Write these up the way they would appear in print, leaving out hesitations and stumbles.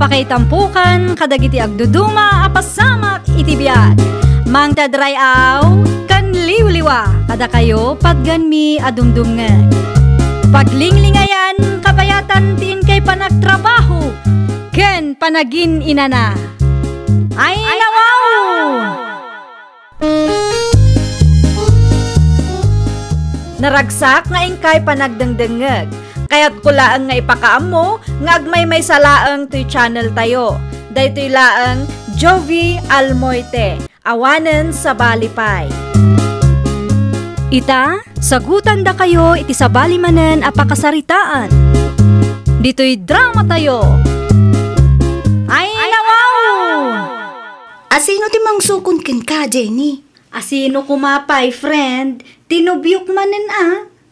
apakaitampukan kadagiti agduduma apasamak iti biag. Mang tadrayaw kan liwliwa kada kayo pagganmi adumdumngeg. Paglinglingayan kabayatan tiin kay panagtrabaho ken panagin inana. Ay nawaw! Naragsak nga ingkay panagdengdengeg. Kaya't kulaang nga ipakaam mo, nga agmay salaang to'y channel tayo. Dahito'y laang Jovi Almoite, awanen sa balipay. Ita, sagutan da kayo iti sa balimanen apakasaritaan. Dito'y drama tayo. Ay nawaw! Asino ti mangsukon ken ka, Jenny? Asino kumapay, friend? Tinubyok manen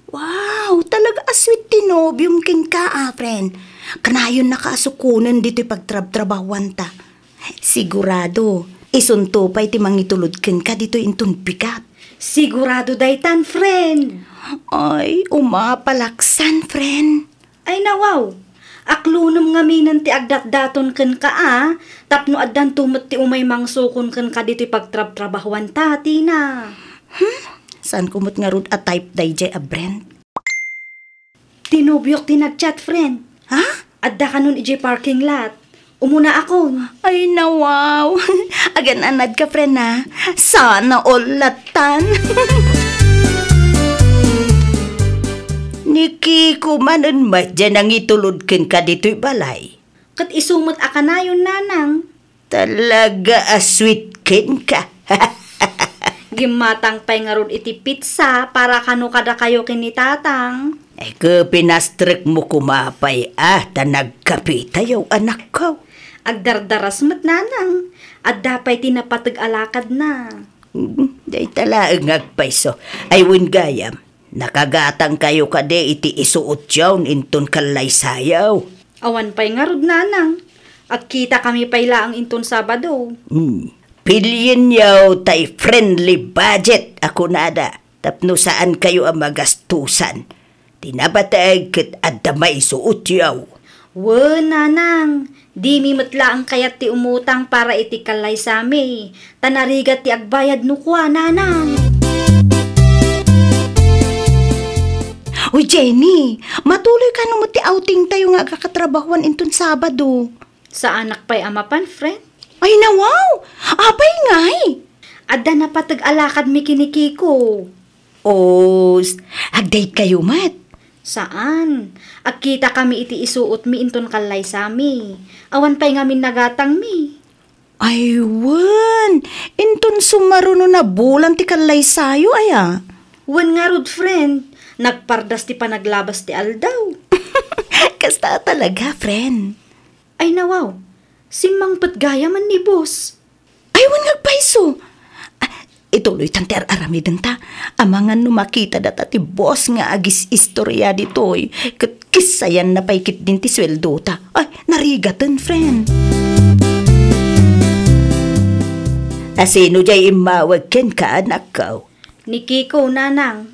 Wow, talaga aswit tinobyong ken ka, friend. Kanayon nakasukunan dito pagtrab-trabawan ta. Sigurado, isunto pa iti mangitulod ken ka dito intun pikat. Sigurado daytan, friend. Ay, umapalaksan, friend. Ay nawaw, aklunum nga minan ti agdatdaton ken ka tapno addan tumot ti umay mangsukon ken ka dito pagtrab-trabawan ta, Tina. Saan kumot nga rod a type day a Brent? Tinubyok tinagchat, friend. Ha? Adda ka nun iji parking lot. Umuna ako. Ay, nawaw. Agan-anad ka, friend, ha? Sana all latan. Niki, kumanan madyan ang itulod ken ka dito'y balay. Kat isumot aka na yun, nanang. Talaga aswit ken ka. Gimatang pay nga ron iti pizza para kano kada kayo kinitatang. Ay pinastrek mo kumapay ta nagkapi tayo anak ko. Agdardaras mo't nanang. At dapay tinapatag-alakad na. Day talaang agpaiso. Ay win gayam. Nakagatang kayo kade iti isuot yawn inton kalay sayaw. Awan pay nga rod, nanang. At kita kami pay laang inton Sabado. Pilyin yaw tay friendly budget ako nada. Tapno saan kayo ang magastusan. Tinabatag ket adda may suot yaw. Nanang. Di mi matlaang kayat ti umutang para iti kalay sami. Tanarigat ti agbayad nukwa, nanang. Uy, Jenny, matuloy ka naman ti outing tayo nga kakatrabahuan inton Sabado. Sa anak pa'y amapan, friend? Ay, nawaw! Apay ngay! Adda na patag-alakad mi kinikiko. Ag-date kayo, mat? Saan? Agkita kami iti isuot mi inton kalay sami. Awan pa'y ngamin nagatang mi. Ay, wan! Inton sumaruno na bulan ti kalay sayo, aya? Wan nga rod, friend. Nagpardas ti panaglabas ti aldaw. Kasta talaga, friend. Ay, nawaw. Simang patgaya man ni boss. Ay, wan ngagpaiso. Ituloy tang aramidin ta. Amangan no makita data ti boss nga agis istorya ditoy. Kisayan na paikit din ti sweldo ta. Ay, narigatan, friend. Asino jay imawag ken ka, anak ko? Ni Kiko, nanang.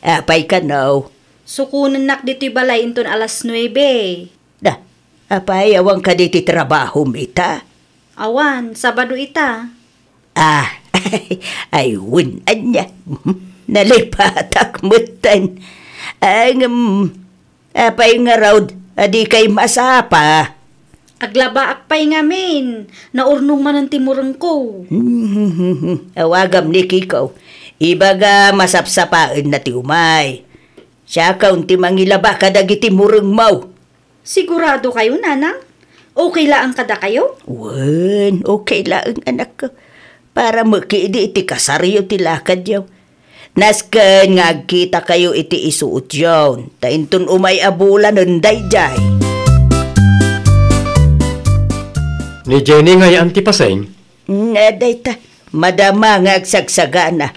Apay ka now. Sukunan nak dito'y balay inton alas 9. Apay, awang ka diti trabaho mita. Awan, Sabado ita. Ay, winan niya. Nalipatak mutan. Apay nga raw, adi kay masapa. Aglaba akpay ngamin. Naurnong man ang timurang ko. Awagam ni Kiko. Ibaga masapsapaan na ti umay. Siya kaunti mangilaba kadagiti murang mau. Sigurado kayo, nanang? Okay laang kada kayo? Wan, okay laang anak ko. Para makidi iti kasaryo ti lakad yaw. Nasken nga agkita kayo iti isuot yaw. Tainton umay abulan unday jay. Ni Jenny nga yan ti paseng? Aday ta, madama nga agsagsagana.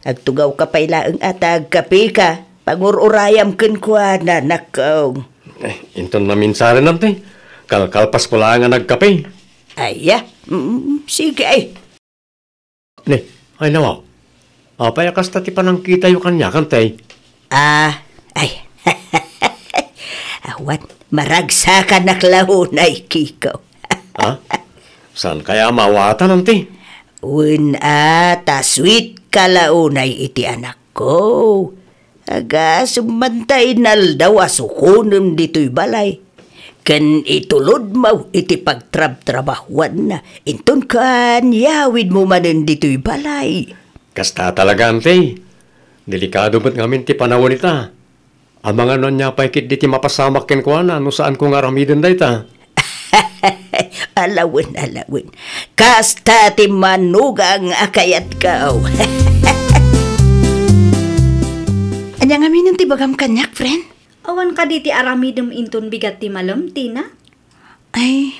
Agtugaw ka pa'y laang atag kapi ka. Pangururayam ken kwa na nakaw. Inton maminsaran natin. Kalkalpas ko lang nga nagkape. Aya, sige ay. Ay nawaw. Apay akas tati pa nang kita yung kanya kantay. Ay. Wan, maragsa ka naklaunay, Kiko. Ha? Saan kaya mawatan nanti? Ta sweet kalaunay iti anak ko. Aga sumantay nal daw asukunom dito'y balay. Kan itulod mo iti pagtrab-trabahuan na. Inton kan yawid mo manin dito'y balay. Kasta talaga ante. Delikado ba't ngamin ti panahon ita? Ang mga nun niya paikit di ti mapasamak ken ko na no saan ko nga ramiden da ita. Alawin. Kasta ti manugang akayat ka. Anya nga minun ti bagam kanyak, friend? Awan ka di ti aramidem inton bigat ti malam, Tina? Ay,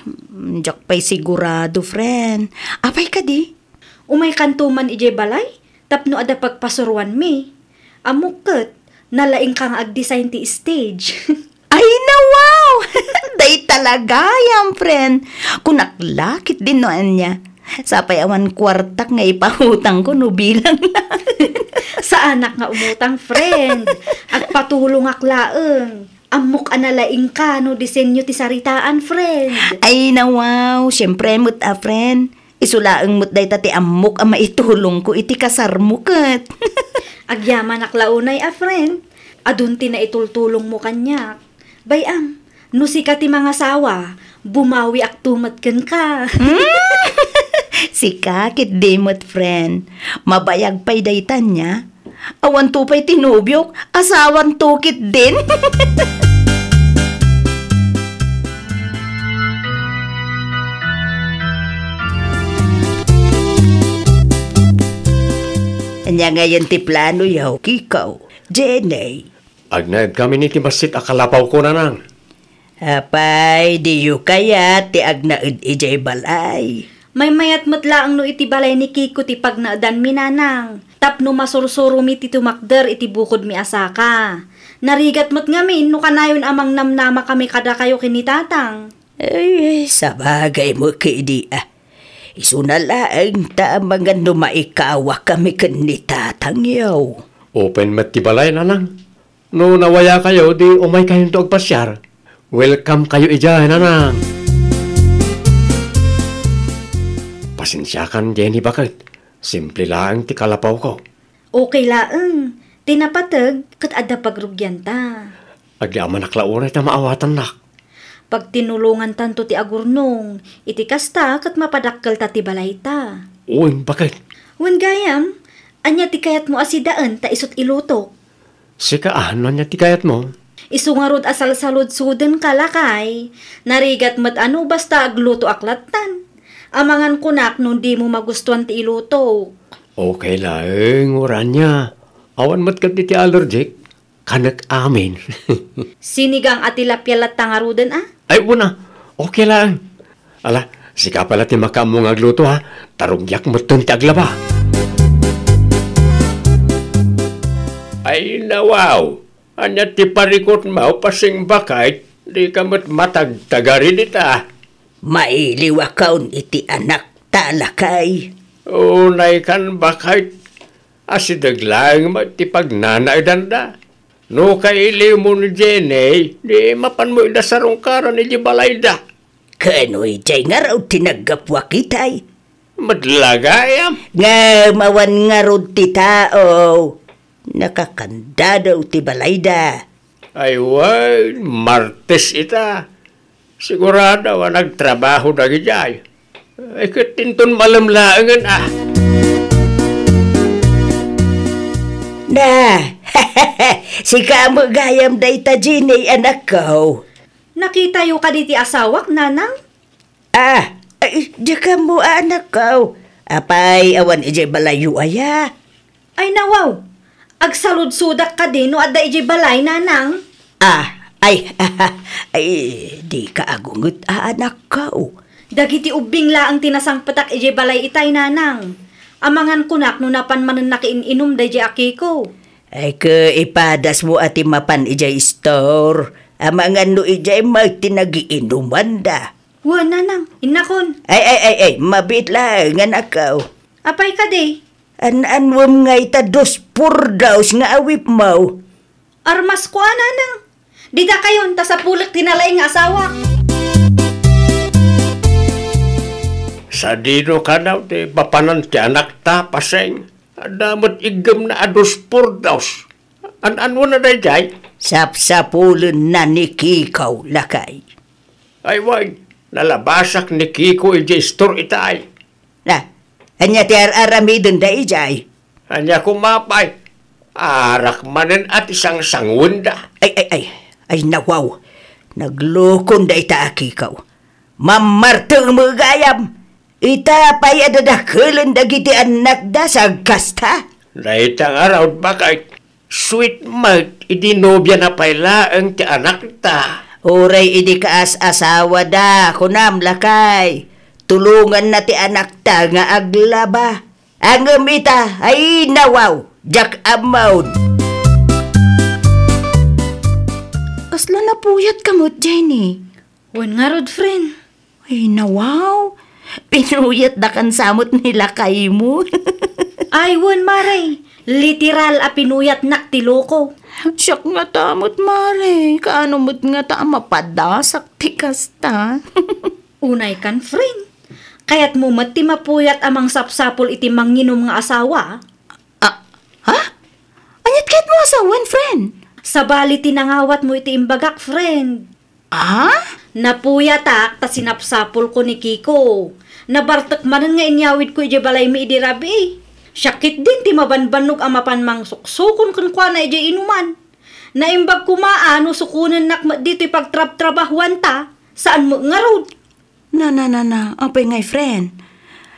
jak pa'y sigurado, friend. Apay ka di? Umay kantuman ije balay, tapno ada pagpasuruan mi. Amukot, nalaing kang ag-design ti stage. Ay na wow! Day talaga yan, friend. Kunaklakit din noan niya. Sapay awan kwartak nga ipahutang ko no bilang lang. Sa anak nga umutang, friend. Agpatulong aklaeng. Amok analaing ka no disenyo ti saritaan, friend. Ay na wow! Siyempre mo't friend. Isulaang mo't day ti amok ang maitulong ko iti kasarmukat. Agyaman aklaunay friend. Adunti na itultulong mo kanyak. Bayam, no sika ti mga sawa, bumawi ak tumatken ka. Sika kit demot friend. Mabayag pa'y daytan niya. Awan to pa'y tinubyok, asawan to kit din. Anya ngayon ti plano yaw, Kikaw. Jenny. Agnaed kami ni ti basit akalapaw ko na nang. Apay, di yu kaya ti agnaed ijay balay. May mayat matlaang no iti balay ni Kiko ti pagnaadan mi nanang. Tapno masursuro mi ti tumakder iti bukod mi asaka. Narigat mo't ngamin no kanayon amang namnama kami kada kayo kinitatang. Ay, sabagay mo kidi Isunalaang ta mga maikawa kami kanitatang yaw. Open mat ti balay na nang. No nawaya kayo, di umay kayo to agpasyar. Welcome kayo ijay na nang. Pasensyakan, Jenny, bakit? Simple lang ti kalapaw ko. Okay laeng. Tinapatag kat ada pagrugyan ta. Agyaman naklaunay ta maawatan nak. Pag tinulungan tanto ti agurnong, iti kasta kat mapadakkel ta ti balay ta. Uy, bakit? Wen gayam, anya ti kayat mo asidaan ta isot ilutok. Sika ano niya ti kayat mo? Isungarod asal salud suden kalakay. Narigat mat ano basta agluto aklatan. Amangan kunak nung di mo magustuhan ti ilutok. Okay lang, oran niya. Awan mat kat ti allergic. Kanak amin. Sinigang at tilapia tangarudan Ay, una. Okay lang. Ala, sika pala ti makamong agluto ha. Tarugyak mo ti aglaba. Ay, nawaw. Anya ti parikot mo pasing bakit. Di ka mo't matagtagari dita. Mailiwa kaun iti anak talakay. Unay kan bakit. Asidaglang mo ti pagnanay danda. No kaili mo ni Jenny, di mapan mo ida sarong karan ni balay da. Kano'y jay nga raw tinagapwa kitay. Madlagayam. Nga mawan nga raw ti tao. Nakakanda daw ti balay da. Ay way, Martes ita. Sigurado nagtrabaho na gijay. Ay katinton malamlaangan Na, si kamo gayam day ta Jenny anak ko. Nakita yu ka di ti asawak, nanang? Ay, di ka mo anak ko. Apay, awan ijay balayo aya. Ay nawaw, agsalud-sudak ka din no adda ijay balay, nanang? Ay, di ka agungot anak ko. Dagiti ubing la ang tinasangpatak ijay balay itay, nanang. Amangan kunak no napan manen nakiin-inom da ijay akiko. Ay ka ipadas mo ati mapan ijay store. Amangan no ijay magtinagiinuman da. Wa, nanang, inakon. Ay, mabit lang anak ko. Apay ka day? Anwam nga ita dos purdaws nga awip mo. Armas ko, nanang. Dita kayon, ta sa pulik tinalaing nga asawa. Sa dino ka daw, ti papanan ti anak ta, paseng. Damot igam na ados pordaws. Ano na day jay? Sapsapulun na ni Kikaw, lakay. Ay, wag. Nalabasak ni Kiko iji store itay. Na, anya ti aramidon da ijay. Anya kumapay. Arak manen at isang sangwunda. Ay, nawaw. Naglukon da ita Kikaw. Mamartang mo gayam. Ita pa'y adadakulan da giti anak da sa gasta. Naitang araw bakay. Sweet mart, idinobya na pala ang ti anak ta. Uray idi kaas asawa da, kunam lakay. Tulungan na ti anak ta nga aglaba. Ang ita ay nawaw, jak amaud. Kasla na puyat kamot, Jenny. Wan nga rod, friend. Ay nawaw, pinuyat da kan samot nila kay mo. Ay, wan maray. Literal a pinuyat nak ti loko. Siyak nga tamot, mare. Kaano mo't nga ta mapadasak ti kasta. Unay kan, friend. Kaya't mo mati mapuyat amang sapsapol iti manginom nga asawa. Ha? Anyat kahit mo asawan, friend? Sa bali tinangawat mo iti imbagak, friend. Napuyatak ta sinapsapol ko ni Kiko. Nabartak manan nga inyawid ko iti balay mi iti rabi. Syakit din ti mabanbanog ang mapanmang suksukon kan kwa na iti inuman. Naimbag kumaano sukunan nak dito pagtrab-trabahuan ta. Saan mo nga road? Na. Apay ngay, friend.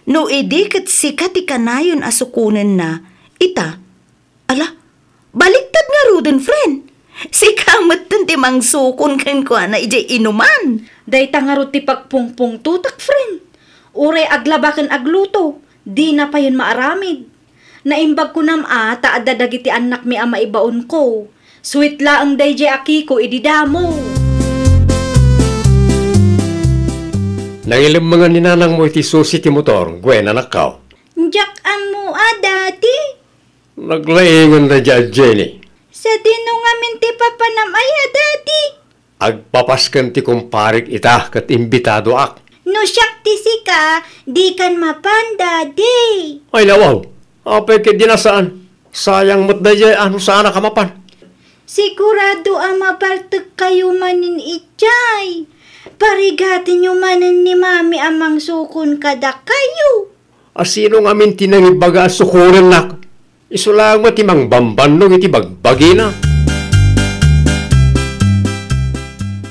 No, kat sikat ikanayon asukunan na. Ita. Ala, baliktad nga roden, friend. Sikamat tan ti mang sukon kan kwa na iti inuman. Dayta nga road ti pagpungpung tutak, friend. Uray aglabakan agluto. Di na pa yun maaramid. Naimbag ko nam taada dagiti anak mi ama ibaon ko. Sweet laang dayjay Akiko ididamo. Nangilim mga ninanang mo iti susi ti motor, Gwen anak kao. Jack amo dati. Naglaingon na dyan, Jenny. Sa tinungamin ti papanamaya dati. Agpapaskan ti kumparik ita kat imbitado ak. No siyak ti sika, di kan mapanda, di. Ay nawaw, apay ka dinasaan. Sayang mo't na dyan, ano sana ka mapan? Sigurado mapartag kayo manin itchay. Parigatin nyo manin ni mami amang sukon kada kayo. Asino nga min tinangibaga sukuran nak? Isulang mo timang bambanong iti bagbagi na.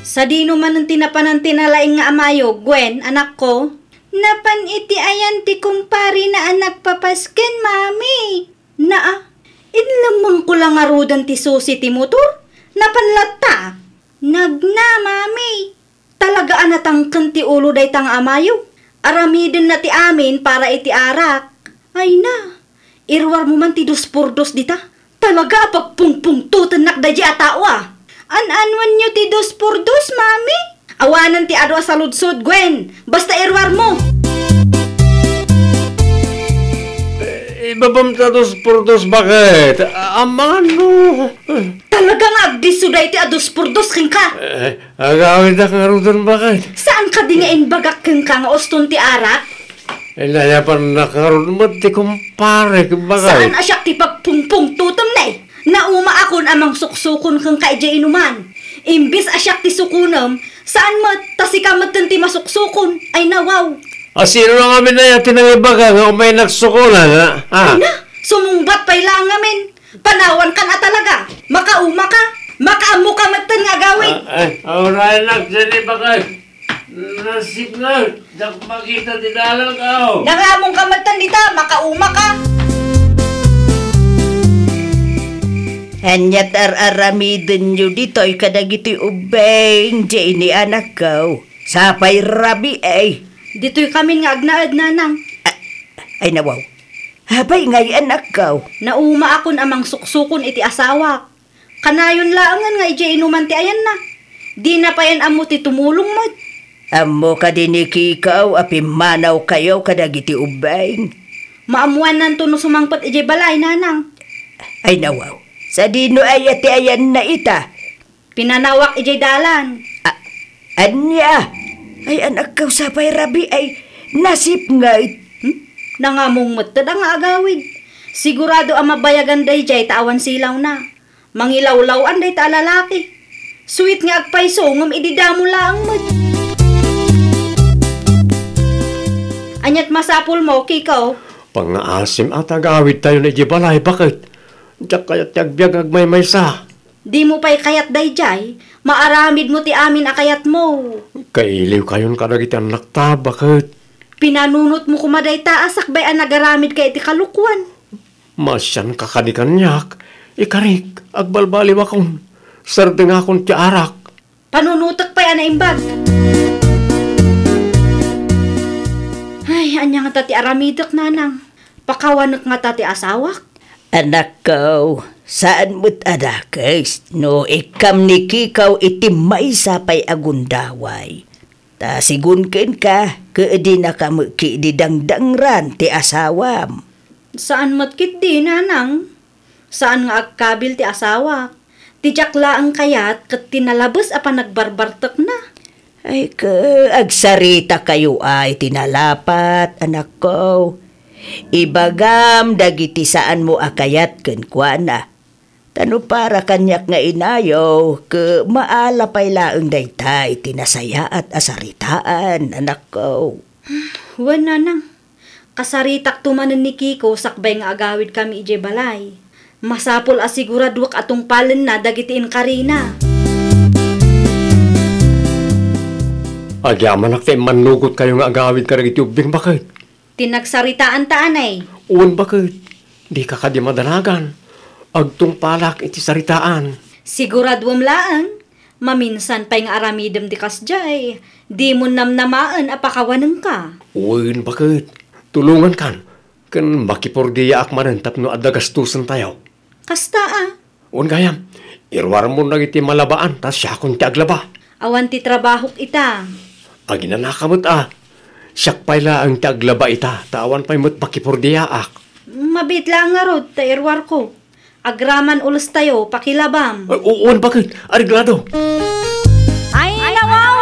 Sa dino man ang tinapanan tinalaing nga amayo, Gwen, anak ko. Napan iti ayan ti kumpari na anak papasken, mami. Inlamang ko lang arudan ti susi ti motor. Napanlata. Nagna, mami. Talaga anatangkan ti ulo day tang amayo. Aramidin na ti amin para iti arak. Ay na, irwar mo man ti dos por dos dita. Talaga pagpungpungtutan nakdaji atawa. An-anwan nyo ti dos por dos, mami? Awanan ti adwa sa ludsod, Gwen. Basta irwar mo. Ibabam ta dos por dos bakit? Amano? Talagang agdisuday ti ados por dos king ka. Agawin na karudan bakit? Saan ka di nga inbagak king ka nga oston ti arak? Ilaya pa nakarun mo ti kumpare bakit? Saan asyak ti pagpungpung tutom na eh? Nauma akon amang suksukon kang kaidya inuman. Imbis asyak ti sukunam, saan mo tasikamat ti masuksukon? Ay nawaw. Sino na kami na yung tinangibaga nga umay nagsukulan, ha? Ay na, sumungbat pa'y lang ngamin. Panawan ka na talaga. Makauma ka. Makaamu ka matan nga gawin. Auray lang, Jenny, bakit? Nasip nga, dak makita di dalang ka, Nangamong ka matan dita, makauma ka. Hanyat aramidin nyo dito'y kadagiti ubeng, Jenny anak ko. Sapay rabi ay. Dito'y kami nga agnaad nanang. Ay nawaw. Habay ngay anak ko. Nauma akon amang suksukon iti asawa. Kanayon laangan nga iti inuman ti ayan na. Di na pa yan amo ti tumulong mo. Amo ka din ikikaw, apimanaw kayo kadagiti ubeng. Maamuan nanto no sumangpat iti balay nanang. Ay nawaw. Sa dino ay ati ayan na ita. Pinanawak ijay dalan. Anya, ay anak ka sapay rabi ay nasip nga Nangamong matad ang agawid. Sigurado ang mabayagan day jay tawan silaw na. Mangilawlawan day ta lalaki. Sweet nga agpayso ngam ididamo lang mo. Anyat masapul mo, Kikaw. Pangaasim at agawid tayo na Jibalay, bakit? Diyak kaya't tiyagbiag agmay sa. Di mo pa'y kayat day jay, maaramid mo ti amin akayat mo. Kailiw kayon kadagitan nakta, bakit? Pinanunot mo kumaday taas akbay ang nagaramid kay iti kalukwan. Masyan kakadikan niyak. Ikarik, agbalbaliw akong. Sardeng akong tiarak. Panunutak pa'y anaimbag. Ay, anya nga tati aramidak nanang. Pakawanak nga tati asawak. anak ko. Saan mo't adakes? No, ikam ni Kikaw iti may sapay agundaway. Ta sigunken ka, kaedi na kamuki di dangdangran ti asawam. Saan matkit di, nanang? Saan nga agkabil ti asawak? Tijak laang kayat kat tinalabas apa nagbarbartak na. Ay ka, agsarita kayo ay tinalapat, anak ko. Ibagam dagiti saan mo akayat ken kuana. Tano para kanyak nga inayo, ke maala pay laeng daytay tinasaya at asaritaan, anak ko. Huwan nanang. Kasaritak tumanan ni Kiko sakbay nga agawid kami ije balay. Masapol asiguradwak atong palen na dagitiin karina. Agyaman ak tayo manugot kayo nga agawid ka rin itubing, bakit? Tinagsaritaan taanay. Uwan, bakit? Di ka kadi madanagan. Agtong palak iti saritaan. Siguradwam laang. Maminsan pa'y nga aramidem di kasjay. Di mo namnamaan apakawanang ka. Uwan, bakit? Tulungan kan. Kan makipordiya ak manentap no adagastusan tayo. Kasta Uwan gayam. Irwar mo na iti malabaan, tas siya kong tiaglaba. Awan ti trabahok ita. Aginanakamot Siyak pa'y ang tiaglaba ita. Tawan pa'y mo't makipordiya ak. Mabit lang nga rod, ta irwar ko. Agraman ulos tayo, pakilabam. Uwan, bakit? Ariglado. Ay, nawaw!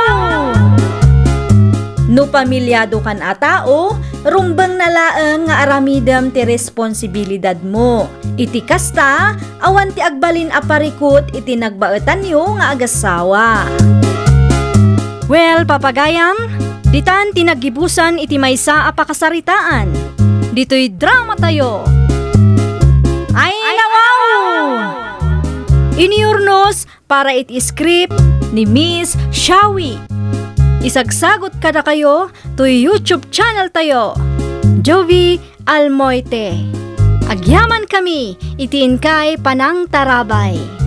No pamilyado kan atao, rumbang nalaang nga aramidam ti responsibilidad mo. Iti kasta, awan ti agbalin aparikot iti nagbaetan yo nga agasawa. Well, papagayam, ditan tinagibusan iti maysa apakasaritaan. Dito'y drama tayo. Ay, nawaw! Iniurnos para iti script ni Miss Shawi. Isagsagot kada kayo to YouTube channel tayo, Jovi Almoite. Agyaman kami, itiin kay Panang Tarabay.